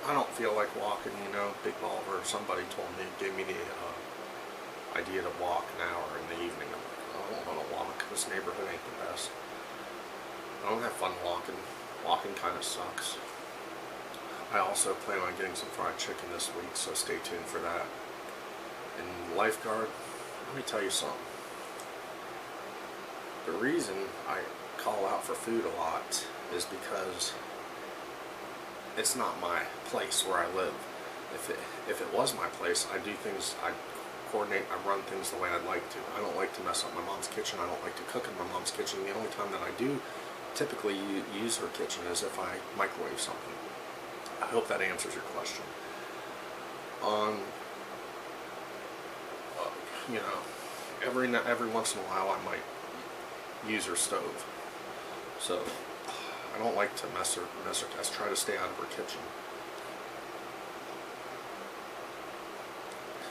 I don't feel like walking, you know. Big Oliver, somebody gave me the idea to walk an hour in the evening. I'm like, I don't want to walk. This neighborhood ain't the best. I don't have fun walking. Walking kind of sucks. I also plan on getting some fried chicken this week, so stay tuned for that. And lifeguard, let me tell you something. The reason I call out for food a lot is because it's not my place where I live. If it was my place, I do things, I coordinate, I run things the way I'd like to. I don't like to mess up my mom's kitchen. I don't like to cook in my mom's kitchen. The only time that I do typically use her kitchen is if I microwave something. I hope that answers your question. You know, every once in a while I might use her stove. So I don't like to mess her. I try to stay out of her kitchen.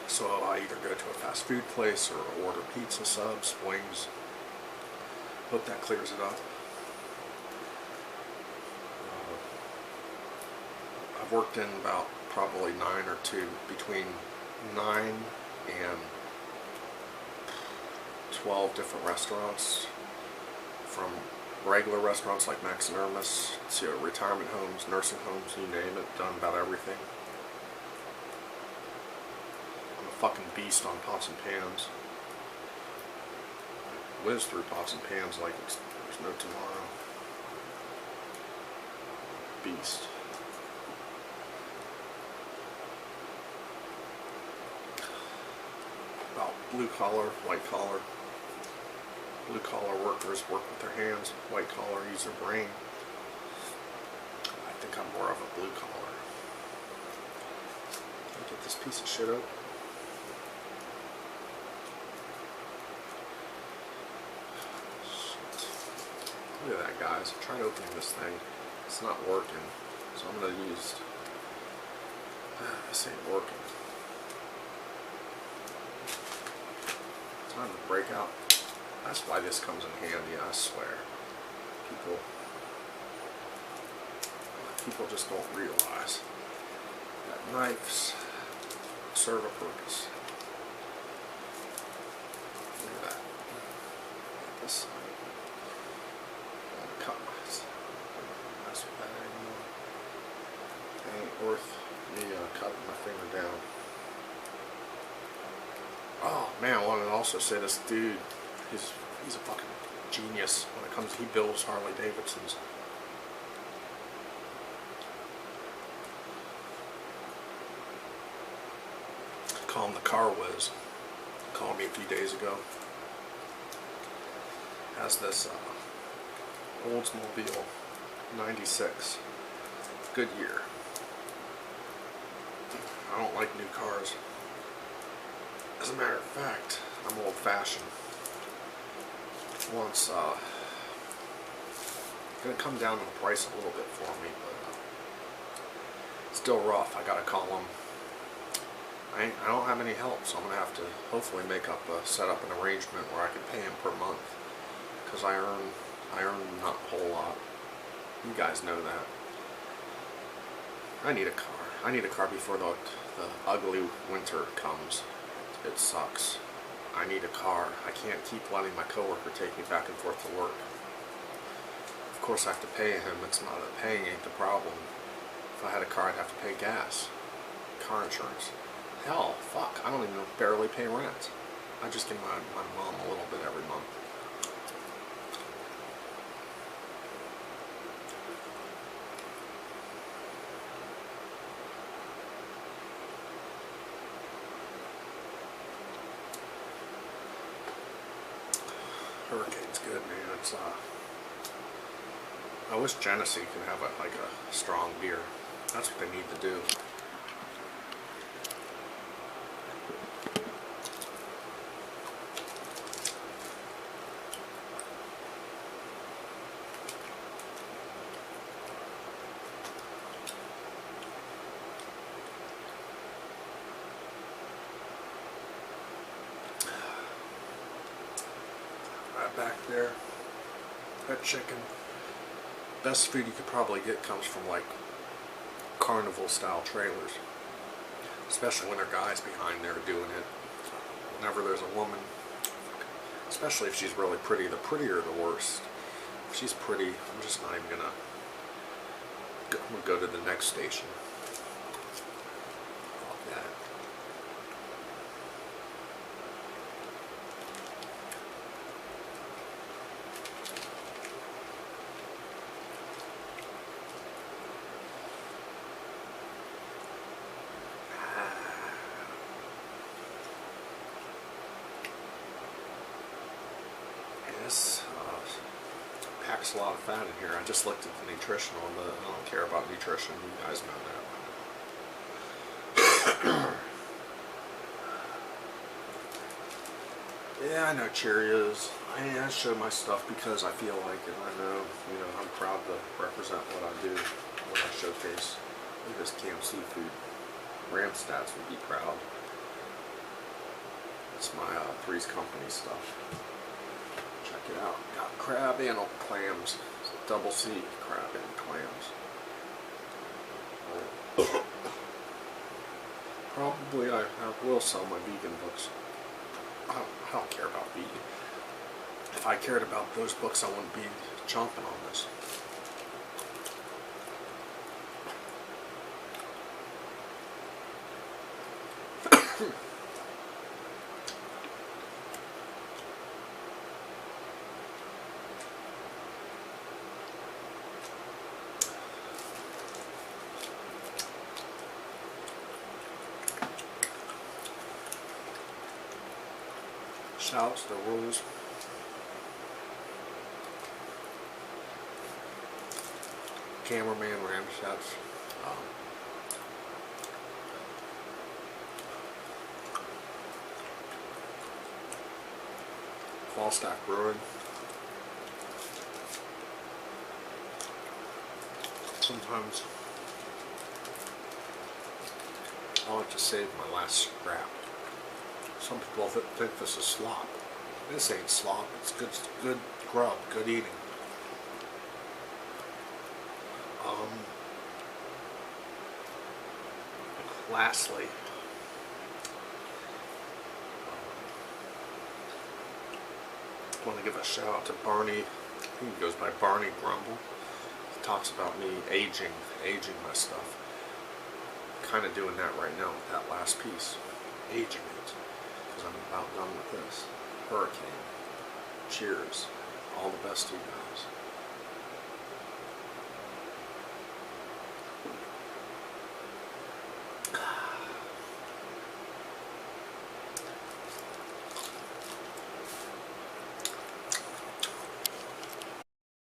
So I either go to a fast food place or order pizza, subs, wings. Hope that clears it up. I've worked in about probably between 9 and 12 different restaurants, from regular restaurants like Max and Ermis to retirement homes, nursing homes, you name it, done about everything. I'm a fucking beast on pots and pans. Whiz through pots and pans like there's no tomorrow. Beast. About blue collar, white collar. Blue collar workers work with their hands, white collar use their brain. I think I'm more of a blue collar. Can I get this piece of shit out? Shit. Look at that, guys. I tried opening this thing. It's not working. So I'm going to use... This ain't working. Time to break out. That's why this comes in handy, I swear. People just don't realize that knives serve a purpose. Look at that. This side. Don't cut my... mess with that anymore. It ain't worth me cutting my finger down. Oh man, I wanted to also say this dude, he's a fucking genius when it comes to, he builds Harley Davidsons. Call him the Car Whiz. Called me a few days ago. Has this Oldsmobile 96 Goodyear. I don't like new cars. As a matter of fact, I'm old-fashioned. Once, gonna come down to the price a little bit for me, but still rough. I gotta call him. I don't have any help, so I'm gonna have to hopefully set up an arrangement where I can pay him per month, because I earn not a whole lot. You guys know that. I need a car. I need a car before the ugly winter comes. It sucks. I need a car. I can't keep letting my coworker take me back and forth to work. Of course I have to pay him. It's not that paying ain't the problem. If I had a car, I'd have to pay gas, car insurance. Hell, fuck, I don't even barely pay rent. I just give my mom a little bit every month. Hurricane's good, man. It's I wish Genesee can have a strong beer. That's what they need to do. Back there, that chicken, best food you could probably get comes from like carnival style trailers, especially when there are guys behind there doing it. Whenever there's a woman, especially if she's really pretty, the prettier the worse. If she's pretty, I'm just not even gonna go to the next station. Fuck that. This packs a lot of fat in here. I just looked at the nutritional, but I don't care about nutrition. You guys know that. Yeah, I know Cheerios. I show my stuff because I feel like it. I know, I'm proud to represent what I do, what I showcase. Look at this Camp Seafood. Ramstats would be proud. It's my Three's Company stuff. Check it out. Got crab and clams. It's a double C, crab and clams. Probably I will sell my vegan books. I don't care about vegan. If I cared about those books, I wouldn't be chomping on this. Shouts the rules. Cameraman Ramstats. Falstaff Brewing. Sometimes I like to save my last scrap. Some people think this is slop. This ain't slop. It's good grub, good eating. Lastly, I want to give a shout out to Barney. I think he goes by Barney Grumble. He talks about me aging my stuff. Kind of doing that right now with that last piece, aging it, because I'm about done with this. Hurricane. Cheers. All the best to you guys.